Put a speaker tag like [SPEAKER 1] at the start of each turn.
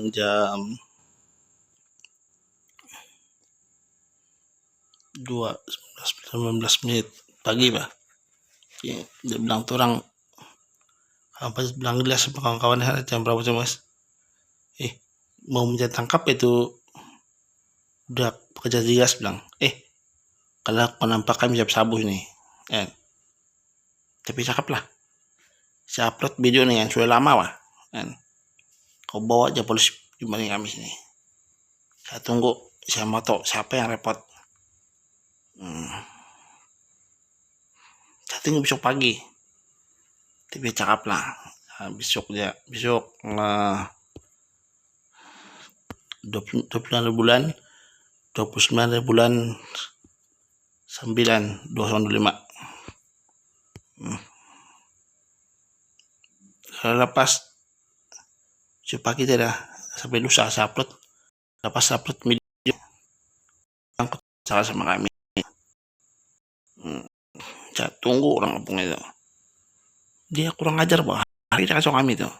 [SPEAKER 1] jam 2:19 pagi bah. Dia bilang tuh orang apa bilang jelas sama kawan-kawan jam berapa sih mas? Mau menjadi tangkap itu udah pekerja jelas bilang kalau penampakan jam sabu nih tapi cakep lah saya upload video nih yang sudah lama wah kau bawa aja polisi Jumat Kamis nih, saya tunggu, saya mau tahu siapa yang repot. Saya tunggu besok pagi tapi cakep lah. Besok 29 bulan 29 bulan 9 2025. Kalau lepas pagi tidak sampai lusa saya upload, lepas upload video salah sama kami. Saya tunggu orang kampung itu, dia kurang ajar bah, hari kacau kami tuh.